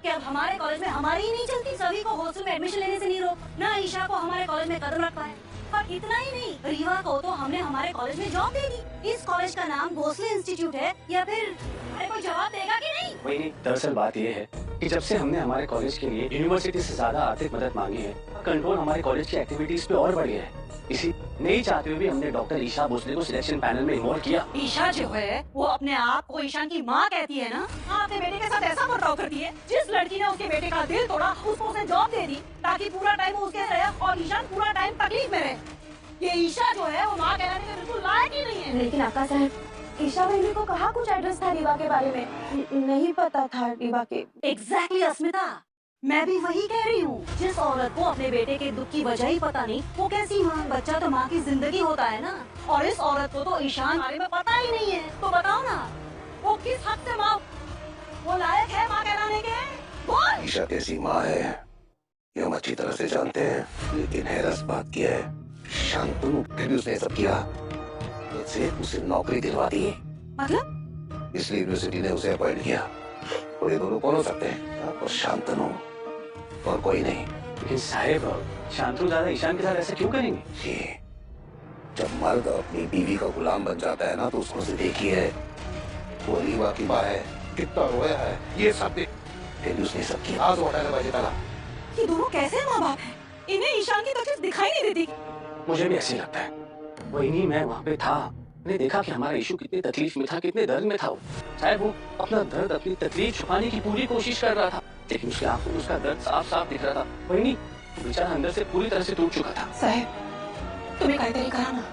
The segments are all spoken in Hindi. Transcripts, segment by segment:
कि अब हमारे कॉलेज में हमारी ही नहीं चलती, सभी को हॉस्टल में एडमिशन लेने से नहीं रोक, ना ईशा को हमारे कॉलेज में कदम रख पाए। और इतना ही नहीं, रीवा को तो हमने हमारे कॉलेज में जॉब दे दी। इस कॉलेज का नाम भोसले इंस्टीट्यूट है या फिर अरे कोई जवाब देगा कि नहीं? वही नहीं, दरअसल बात ये है कि जब से हमने हमारे कॉलेज के लिए यूनिवर्सिटी से ज्यादा आर्थिक मदद मांगी है, कंट्रोल हमारे कॉलेज की एक्टिविटीज पे और बढ़ गया है। इसी नहीं चाहते हुए भी हमने डॉक्टर ईशा भोसले को सिलेक्शन पैनल में इन्वॉल्व किया। ईशा जो है वो अपने आप को ईशान की माँ कहती है ना, अपने बेटे के साथ ऐसा बर्ताव करती है। जिस लड़की ने उसके बेटे का दिल तोड़ा उसको उसने जॉब दे दी ताकि पूरा टाइम उसके रहे और ईशान पूरा टाइम तकलीफ में रहे। ये ईशा जो है वो माँ कहलाने के बिल्कुल लायक ही नहीं है। लेकिन आका साहब, ईशा बहनी को कहा कुछ एड्रेस था रीवा के बारे में, नहीं पता था रीवा के। एग्जैक्टली अस्मिता, मैं भी वही कह रही हूँ। जिस औरत को अपने बेटे के दुख की वजह ही पता नहीं, वो कैसी माँ? बच्चा तो माँ की जिंदगी होता है ना। और इस औरत को तो ईशान बारे में पता ही नहीं है, तो बताओ ना वो किस हद से माँ वो लायक है माँ कहलाने के? बोल। ईशा कैसी माँ है ये हम अच्छी तरह से जानते हैं, लेकिन हैरत बात की है शांतनु फिर भी उसने सब किया, उसे नौकरी दिलवा दी। मतलब? इसलिए यूनिवर्सिटी ने उसे अपॉइंट किया। तो ये दोनों कौन हो सकते हैं? और शांतनु और कोई नहीं। लेकिन साहेब, शांतनु ज्यादा ईशान के साथ ऐसा क्यों करेंगे? ये जब मर्द अपनी बीवी का गुलाम बन जाता है ना, तो उसको से देखी है वो रीवा की माँ है, कितना रोया है, ये सब देख फिर भी उसने सब किया। आज उठाने बजे तला। ये दोनों कैसे माँ बाप हैं? इन्हें ईशान की तकलीफ दिखाई नहीं देती? मुझे भी ऐसे लगता है। वही नहीं, मैं वहाँ पे था, मैंने देखा कि हमारा इशू कितनी तकलीफ में था, कितने दर्द में था। शायद वो अपना दर्द, अपनी तकलीफ छुपाने की पूरी कोशिश कर रहा था, लेकिन उसके आंखों में उसका दर्द साफ साफ दिख रहा था। वही नहीं, बेचारा अंदर से पूरी तरह से टूट चुका था। साहब, तुम्हें कायदे कहा ना,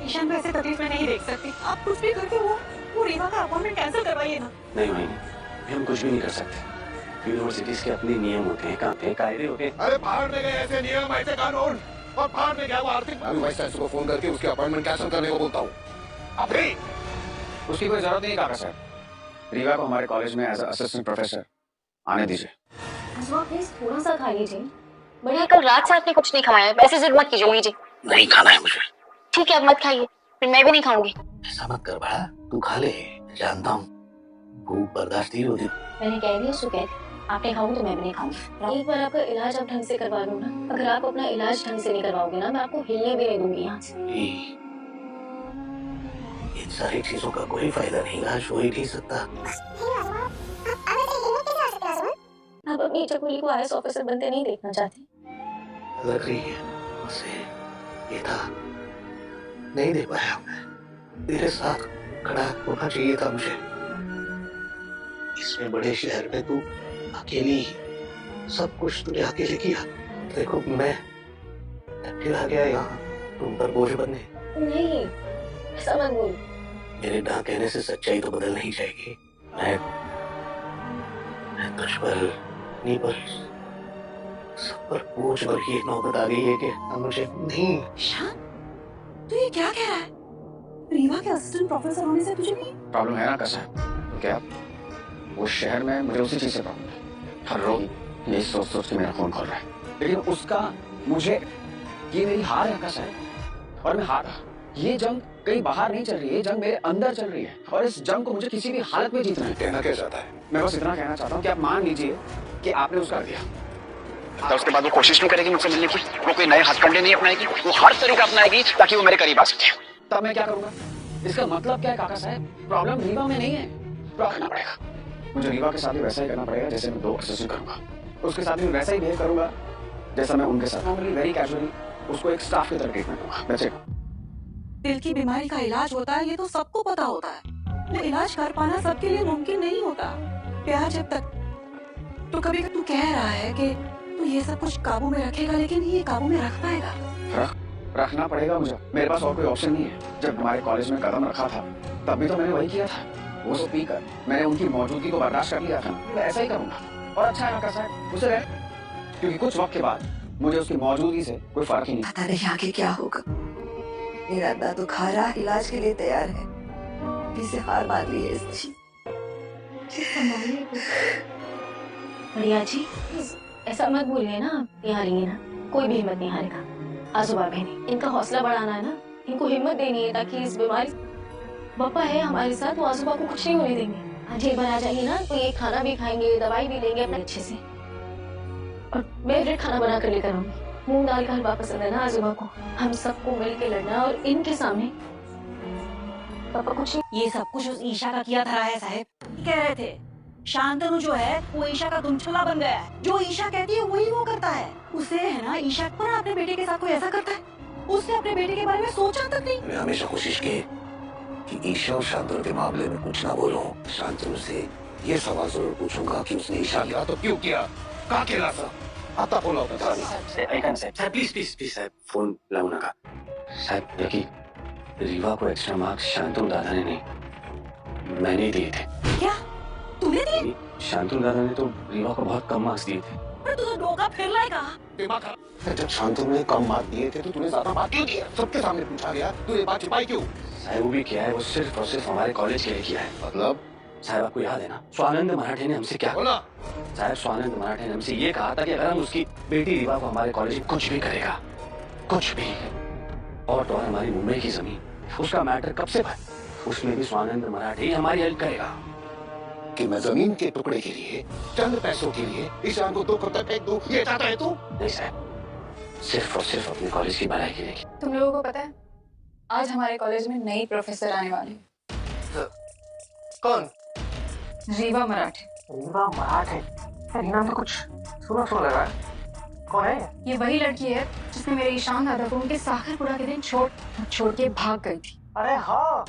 ईशान को ऐसे तकलीफ में नहीं देख सकते। आप कुछ भी करके वो रीवा का अपॉइंटमेंट कैंसिल करवाइए ना। नहीं वही नहीं, हम कुछ भी नहीं कर सकते। यूनिवर्सिटीज के अपने नियम होते हैं, कायदे होते हैं। अरे बाहर में गए ऐसे नियम, ऐसे कानून, और बाहर में गया वो आर्थिक। मैं वाइस चांसलर को फोन करके उसके अपॉइंटमेंट कैंसिल करने को बोलता हूँ। अभी उसकी कोई जरूरत नहीं काका साहब। रीवा को हमारे कॉलेज में एज असिस्टेंट प्रोफेसर आने दीजिए। प्लीज थोड़ा सा खा लीजिए। बढ़िया, कल रात से आपने कुछ नहीं खाया, वैसे जिद मत कीजिए मुझे। नहीं खाना है मुझे। ठीक है, अब मत खाइए, फिर मैं भी नहीं खाऊंगी। ऐसा मत कर बड़ा, तू खा ले, जानता हूँ भूख बर्दाश्त नहीं होती। मैंने कह दिया सुकैत, आप नहीं खाऊंगी तो मैं भी नहीं खाऊंगी। एक बार आपका इलाज आप ढंग से करवा लो ना। अगर आप अपना इलाज ढंग से नहीं करवाओगे ना, मैं आपको हिलने भी नहीं दूंगी यहाँ से। इन सारी चीजों का कोई फायदा नहीं, इलाज हो ही नहीं सकता। आप अपनी चकुली को आईएएस ऑफिसर बनते नहीं देखना चाहते? लग रही है उसे ये था, नहीं दे पाया मैं। तेरे साथ खड़ा होना चाहिए था मुझे। इसमें बड़े शहर में तू अकेली, सब कुछ तूने अकेले किया। देखो मैं अकेला गया यहाँ तुम पर बोझ बनने। नहीं, ऐसा मत बोल। मेरे ना कहने से सच्चाई तो बदल नहीं जाएगी। मैं तुझ पर नहीं, पर सब पर बोझ पर ये नौबत आ गई है कि मुझे नहीं। ईशान, तू ये क्या कह रहा है? रीवा के असिस्टेंट प्रोफेसर होने से तुझे नहीं? प्रॉब्लम है ना कैसा? तो क्या वो शहर में मुझे उसी चीज से प्रॉब्लम है। हर रोज ये सोच सोच के मेरा खून खोल रहा है, लेकिन उसका मुझे, ये मेरी हार है कैसा है, और मैं हार रहा। ये जंग कहीं बाहर नहीं चल रही है, ये जंग मेरे अंदर चल रही है, और इस जंग को मुझे किसी भी हालत में जीतना है। कहना क्या चाहता है? मैं बस इतना कहना चाहता हूँ कि आप मान लीजिए कि आपने उसका दिया, तो उसके बाद वो कोशिश नहीं करेगी मुझसे मिलने की, वो कोई नए हथकंडे नहीं अपनाएगी, वो हर तरीका अपनाएगी ताकि वो मेरे करीब आ सके। तब मैं क्या करूंगा? इसका मतलब क्या है काका साहब? प्रॉब्लम रीवा में नहीं है, करना पड़ेगा मुझे रीवा के साथ भी वैसा ही करना पड़ेगा जैसे मैं 2 असिस्टेंट करूंगा। उसके साथ भी वैसा ही बिहेव करूंगा जैसा मैं उनके साथ। वेरी कैजुअली उसको एक स्टाफ की तरह ट्रीटमेंट दूंगा। That's it. दिल की बीमारी का इलाज होता है, ये तो सबको पता होता है। वो इलाज कर पाना सबके लिए मुमकिन नहीं होता। प्यार जब तक, तो कभी तू कह रहा है कि तू ये सब कुछ काबू में रखेगा, लेकिन ये काबू में रख पाएगा? रखना पड़ेगा मुझे, मेरे पास और कोई ऑप्शन नहीं है। जब हमारे कॉलेज में कदम रखा था तब भी तो मैंने वही किया था। वो सब पीकर मैंने उनकी मौजूदगी को बर्दाश्त कर लिया था। मैं ऐसा ही करूंगा, और अच्छा है ना साहब उसे रहे, क्योंकि कुछ वक्त के बाद मुझे उसकी मौजूदगी से कोई फर्क ही नहीं। पता नहीं आगे क्या होगा। मेरा दादू खारा इलाज के लिए तैयार है, अभी से हार मान ली है इसने। बढ़िया जी, ऐसा मत बोलिए ना, आप हारेंगे ना, कोई भी हिम्मत नहीं हारेगा। आजूबा बहने, इनका हौसला बढ़ाना है ना, इनको हिम्मत देनी है ताकि इस बीमारी, पापा है हमारे साथ, वो आजूबा को कुछ नहीं होने देंगे। आज एक बार आ जाएंगे ना तो ये खाना भी खाएंगे, दवाई भी लेंगे अपने अच्छे से। और मैं फेवरेट खाना बना कर लेकर आऊंगी। मूंग दाल का हलवा पसंद है ना आजुबा को। हम सबको मिलके लड़ना और इनके सामने पापा कुछ ये सब कुछ उस ईशा का किया धरा है साहब। कह रहे थे शांतनु जो है वो ईशा का दुमछल्ला बन गया है। जो ईशा कहती है वही वो करता है। उसे है ना ईशा पर अपने बेटे के साथ कोई ऐसा करता है, उसने अपने बेटे के बारे में सोचा तक नहीं। मैं हमेशा कोशिश की कि ईशा और शांतनु के मामले में कुछ ना बोलूं। शांतनु से ये सवाल जरूर पूछूंगा कि उसने ईशा किया तो क्यों किया, कहाँ खेला था। आता फोन लाओ साहब प्लीज साहब फोन लाओ ना का साहब। देखिए रीवा को एक्स्ट्रा मार्क्स शांतनु दादा ने नहीं, मैंने दिए थे। क्या तूने दिए? शांतनु दादा ने तो रीवा को बहुत कम मार्क्स दिए थे। पर तू तो डोका फिर लाएगा। दिमाग खराब। जब शांतनु ने कम मार्क्स दिए थे तो तूने ज्यादा मार्क्स क्यों दिया? सबके सामने पूछा गया, तू ये बात छिपाई क्यों? साहब वो भी किया है, वो सिर्फ और सिर्फ हमारे कॉलेज के लिए किया है। मतलब साहब आपको याद है ना स्वानंद मराठे ने हमसे क्या बोला? साहब स्वानंद मराठे ने हमसे ये कहा था कि अगर हम उसकी बेटी रीवा को हमारे कॉलेज में कुछ भी करेगा, कुछ भी, और तो और हमारी मुंबई की जमीन, उसका मैटर कब से उसमें भी स्वानंद मराठे ही हमारी हेल्प करेगा। कि मैं जमीन के टुकड़े के लिए, चंद पैसों के लिए ईशान को 2 पत्थर फेंक दूं, ये चाहता है तू? नहीं साहब, सिर्फ और सिर्फ अपने कॉलेज की भलाई के लिए। तुम लोगों को पता है आज हमारे कॉलेज में नई प्रोफेसर आने वाली है। कौन? रीवा मराठे। रीवा मराठे? ये नाम तो कुछ सुना लगा है। कौन है ये वही लड़की है जिसने मेरे ईशान दादा को उनके साखरपुड़ा के दिन छोड़ के भाग गई थी। अरे हाँ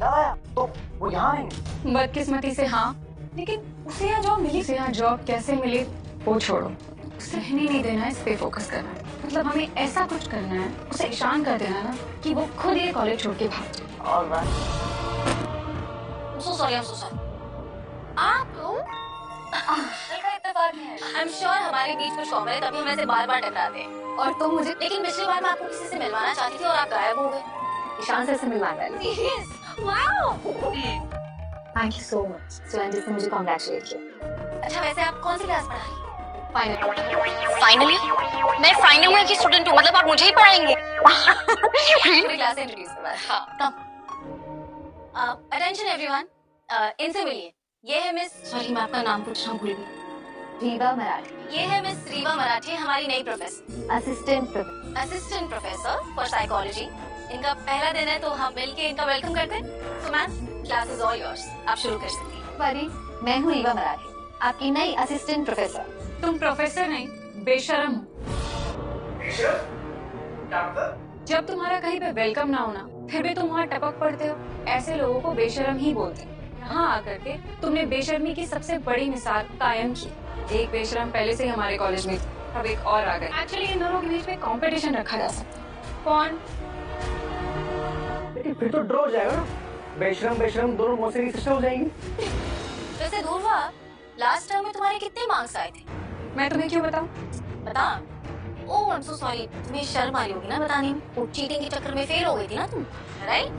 याद आया। तो वो यहाँ नहीं? बदकिस्मती से हाँ, लेकिन उसे यहाँ जॉब मिली। उसे यहाँ जॉब कैसे मिली वो छोड़ो, उसे रहने नहीं देना है, इस पे फोकस करना है। मतलब हमें ऐसा कुछ करना है, उसे ईशान कर देना ना कि वो खुद ये कॉलेज छोड़ के भाग जाए। ऑलराइट। I'm so sorry। आप लोग का इत्तेफाक है। I'm sure हमारे बीच कुछ कॉमन है तभी हम ऐसे बार-बार टकराते हैं। और तुम मुझे, लेकिन पिछली बार मैं आपको किसी से मिलवाना चाहती थी और आप गायब हो गए। ईशान से मिलवाना है। Serious? Wow! Thank you so much. सुअन जिसने मुझे कांग्रेचुलेट किया। अच्छा वैसे आप कौन सी क्लास पढ़ा रही हैं? फाइनली मैं फाइनल ईयर की स्टूडेंट हूँ, मतलब आप मुझे ही पढ़ाएंगे। क्लास इंट्रोड्यूस करवा। हाँ, अटेंशन एवरीवन, इनसे मिलिए। ये है मिस, सॉरी मैं आपका नाम पूछना भूल गई। रीवा मराठे। ये है मिस रीवा मराठे, हमारी नई professor, assistant professor for psychology. इनका पहला दिन है तो हम मिलके इनका वेलकम करते हैं। So ma'am, class is all yours, आप शुरू कर सकती हैं। परी, मैं हूँ रीवा मराठे, आपकी नई असिस्टेंट प्रोफेसर। तुम प्रोफेसर नहीं, बेशरम हो। जब तुम्हारा कहीं पे वेलकम ना होना फिर भी तुम वहाँ टपक पड़ते हो। ऐसे लोगों को बेशरम ही बोलते हैं। यहाँ आकर के तुमने बेशर्मी की सबसे बड़ी मिसाल कायम की। एक बेशरम पहले से ही हमारे कॉलेज में थी, अब एक और आ गए। एक्चुअली इन दोनों के बीच में कंपटीशन रखा जा सकता है। कौन? लेकिन फिर तो ड्रॉ हो जाएगा ना। बेशरम दोनों मौसेरी सिस्टर हो जाएंगी। वैसे ध्रुवा, लास्ट टर्म में तुम्हारे कितने मार्क्स आए थे? मैं तुम्हें क्यों बताऊं? बता। ओह आई एम सो सॉरी, तुम्हें शर्म आ रही होगी ना बताने में। वो चीटिंग के चक्कर में फेल हो गई थी ना तुम, राइट?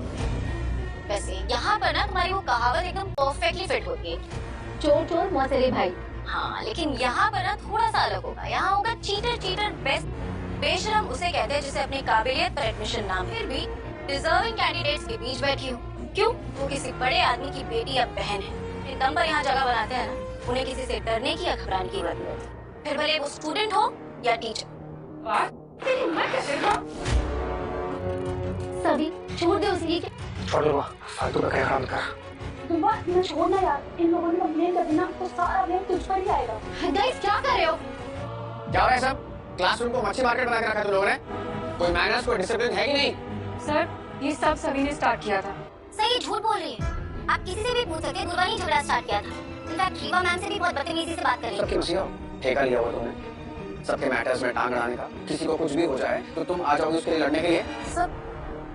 वैसे यहाँ पर ना तुम्हारी वो कहावत एकदम परफेक्टली फिट होती है, चोर मौसेरे भाई। हाँ, लेकिन यहाँ पर ना थोड़ा सा अलग होगा। यहाँ होगा चीटर बेस्ट। बेशरम उसे कहते हैं जिसे अपनी काबिलियत पर एडमिशन ना मिले, फिर भी डिजर्विंग कैंडिडेट्स के बीच बैठी हो। क्यों? वो किसी बड़े आदमी की बेटी या बहन है। अपने दम पर यहाँ जगह बनाते हैं ना, उन्हें किसी से डरने की या घबराने की जरूरत नहीं। फिर भले वो स्टूडेंट हो या टीचर। सभी छोड़ दे उसी के। छोड़ दो, फालतू का क्या कर। मैं छोड़ना यार, इन लोगों ने कंप्लेन कर देना तो सारा ब्लेम तुझ पर ही आएगा। गाइस क्या कर रहे हो? क्या हो रहा है सब? क्लासरूम को मच्छी मार्केट बना के रखा तुम लोगों ने। कोई मैनर्स, कोई डिसिप्लिन है कि नहीं? सर, ये सब सभी ने स्टार्ट किया था। सही झूठ बोल रही है। आप किसी से भी पूछ सकते हैं, गुरबानी झगड़ा स्टार्ट किया था। इनफैक्ट रीवा मैम से भी बहुत बदतमीजी से बात कर रही है। सबकी मसीहा ठेका लिया हुआ तुमने, सबके मैटर्स में टांग अड़ाने का। किसी को कुछ भी हो जाए तो तुम आ जाओगे उसके लिए लड़ने के लिए। सब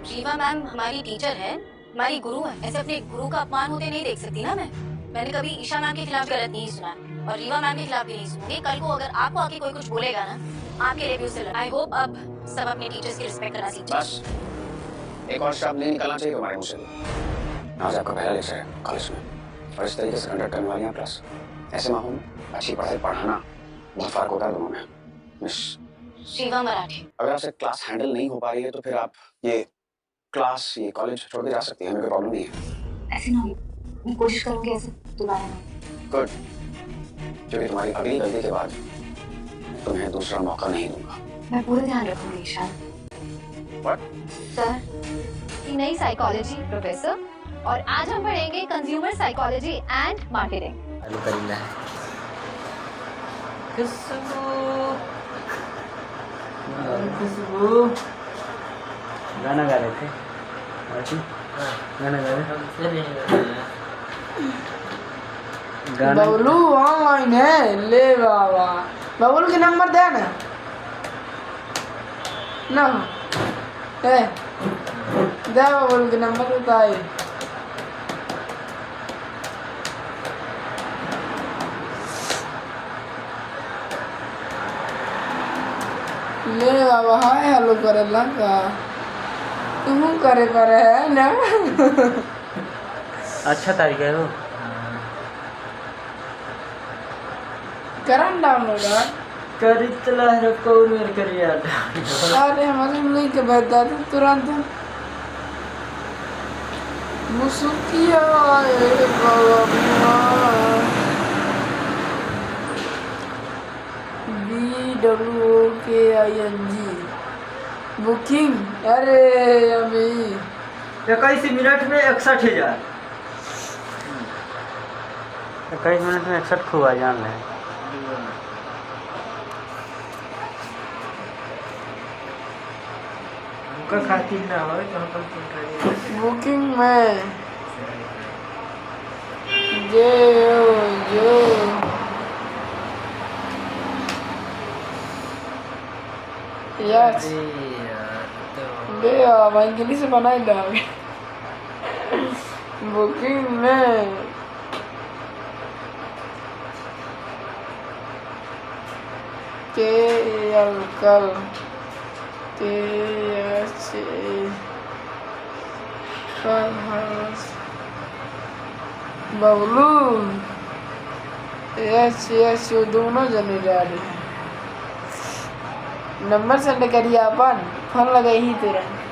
रीवा मैम हमारी टीचर है, हमारी गुरु है। ऐसे अपने गुरु का अपमान होते नहीं देख सकती ना मैं। मैंने कभी ईशा मैम के खिलाफ गलत नहीं सुना और रीवा मैम के खिलाफ भी नहीं सुनूंगी। कल को अगर आपको आके कोई कुछ बोलेगा ना, आपके लिए भी उससे लड़। आई होप अब सब अपने टीचर्स की रिस्पेक्ट करना सीख जाए। बस एक और शब्द नहीं निकलना चाहिए तुम्हारे मुंह से। आज आपका पहला लेक्चर है कॉलेज में और इस तरीके से कंडक्ट करने वाली हैं क्लास। ऐसे माहौल में अच्छी पढ़ाई पढ़ाना बहुत फर्क होता है दोनों में। मिस रीवा मराठे, अगर आपसे क्लास हैंडल नहीं हो पा रही है तो फिर आप ये क्लास, ये कॉलेज छोड़ के जा सकती हैं, हमें कोई प्रॉब्लम नहीं है। ऐसे ना, मैं कोशिश करूंगी ऐसे दोबारा नहीं। गुड, क्योंकि तुम्हारी अगली गलती के बाद तुम्हें दूसरा मौका नहीं दूंगा। मैं पूरा ध्यान रखूंगी ईशान। What? सर, की नई साइकोलॉजी प्रोफेसर, और आज हम पढ़ेंगे कंज्यूमर साइकोलॉजी एंड मार्केटिंग। चालू करेंगे। खुशबू गाना गा रहे थे। गाना गा रहे गाना। बबलू ऑनलाइन है। ले बाबा, बबलू के नंबर दे ना ए, दे बबलू के नंबर बताए। ले बाबा, हाय हेलो करे लगा तुम करे पर है ना। अच्छा तरीका है वो। करन डाउनलोड कर चला है कौन मेरे कर यार। अरे हमारे लिंक भेजा था तुरंत। मुसुकिया BWOKING बुकिंग। अरे अभी 21 मिनट में 61,000। 21 मिनट में 61 खुआ जान ले। उनका खातिर ना हो तो हम बुकिंग में जो यस बे अब इंग्लिश से बनाई लोगे। बुकिंग में KL कल बबलू यस वो दोनों जने जा रहे हैं। नंबर सेंड करिए अपन, फोन लगाई ही तुरंत।